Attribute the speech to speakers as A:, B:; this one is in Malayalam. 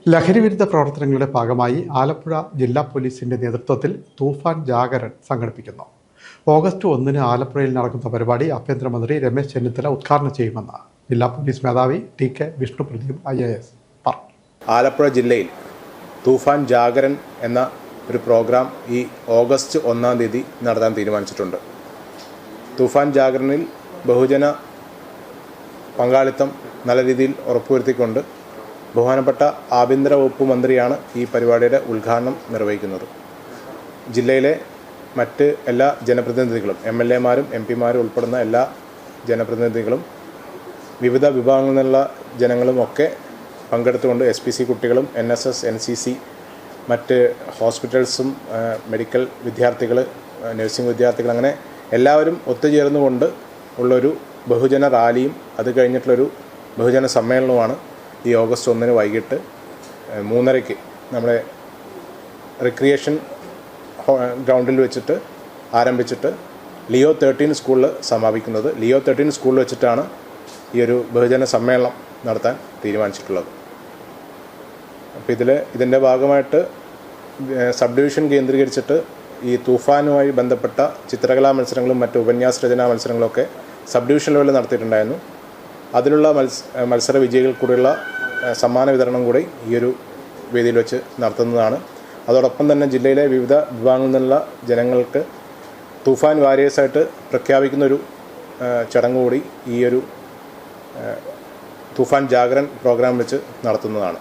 A: ലഹരിവിരുദ്ധ പ്രവർത്തനങ്ങളുടെ ഭാഗമായി ആലപ്പുഴ ജില്ലാ പോലീസിന്റെ നേതൃത്വത്തിൽ തൂഫാൻ ജാഗരൺ സംഘടിപ്പിക്കുന്നു. ഓഗസ്റ്റ് 1 ആലപ്പുഴയിൽ നടക്കുന്ന പരിപാടി ആഭ്യന്തരമന്ത്രി രമേശ് ചെന്നിത്തല ഉദ്ഘാടനം ചെയ്യുമെന്ന് ജില്ലാ പോലീസ് മേധാവി ടി കെ വിഷ്ണുപ്രദീപ് IAS പറഞ്ഞു.
B: ആലപ്പുഴ ജില്ലയിൽ തൂഫാൻ ജാഗരൺ എന്ന ഒരു പ്രോഗ്രാം ഈ ഓഗസ്റ്റ് 1 നടത്താൻ തീരുമാനിച്ചിട്ടുണ്ട്. തൂഫാൻ ജാഗരണിൽ ബഹുജന പങ്കാളിത്തം നല്ല രീതിയിൽ ഉറപ്പുവരുത്തിക്കൊണ്ട് ബഹുമാനപ്പെട്ട ആഭ്യന്തര വകുപ്പ് മന്ത്രിയാണ് ഈ പരിപാടിയുടെ ഉദ്ഘാടനം നിർവഹിക്കുന്നത്. ജില്ലയിലെ മറ്റ് എല്ലാ ജനപ്രതിനിധികളും MLA-മാരും MP-മാരും ഉൾപ്പെടുന്ന എല്ലാ ജനപ്രതിനിധികളും വിവിധ വിഭാഗങ്ങളിൽ നിന്നുള്ള ജനങ്ങളുമൊക്കെ പങ്കെടുത്തുകൊണ്ട് SPC കുട്ടികളും NSS NCC മറ്റ് ഹോസ്പിറ്റൽസും മെഡിക്കൽ വിദ്യാർത്ഥികൾ നഴ്സിംഗ് വിദ്യാർത്ഥികൾ അങ്ങനെ എല്ലാവരും ഒത്തുചേർന്നുകൊണ്ട് ഉള്ളൊരു ബഹുജന റാലിയും അത് കഴിഞ്ഞിട്ടുള്ളൊരു ബഹുജന സമ്മേളനവുമാണ് ഈ ഓഗസ്റ്റ് 1 വൈകിട്ട് 3:30 നമ്മുടെ റിക്രിയേഷൻ ഗ്രൗണ്ടിൽ വെച്ചിട്ട് ആരംഭിച്ചിട്ട് ലിയോ 13 സ്കൂളിൽ സമാപിക്കുന്നത്. ലിയോ 13 സ്കൂളിൽ വെച്ചിട്ടാണ് ഈ ഒരു ബഹുജന സമ്മേളനം നടത്താൻ തീരുമാനിച്ചിട്ടുള്ളത്. അപ്പോൾ ഇതിൻ്റെ ഭാഗമായിട്ട് സബ് ഡിവിഷൻ കേന്ദ്രീകരിച്ചിട്ട് ഈ തൂഫാനുമായി ബന്ധപ്പെട്ട ചിത്രകലാ മത്സരങ്ങളും മറ്റ് ഉപന്യാസ രചനാ മത്സരങ്ങളൊക്കെ സബ് ഡിവിഷൻ ലെവലിൽ നടത്തിയിട്ടുണ്ടായിരുന്നു. അതിലുള്ള മത്സര വിജയികൾക്കൂടെയുള്ള സമ്മാന വിതരണം കൂടി ഈ ഒരു വേദിയിൽ വെച്ച് നടത്തുന്നതാണ്. അതോടൊപ്പം തന്നെ ജില്ലയിലെ വിവിധ വിഭാഗങ്ങളിൽ നിന്നുള്ള ജനങ്ങൾക്ക് തൂഫാൻ വാരിയേഴ്സായിട്ട് പ്രഖ്യാപിക്കുന്നൊരു ചടങ്ങ് കൂടി ഈ ഒരു തൂഫാൻ ജാഗരൺ പ്രോഗ്രാം വെച്ച് നടത്തുന്നതാണ്.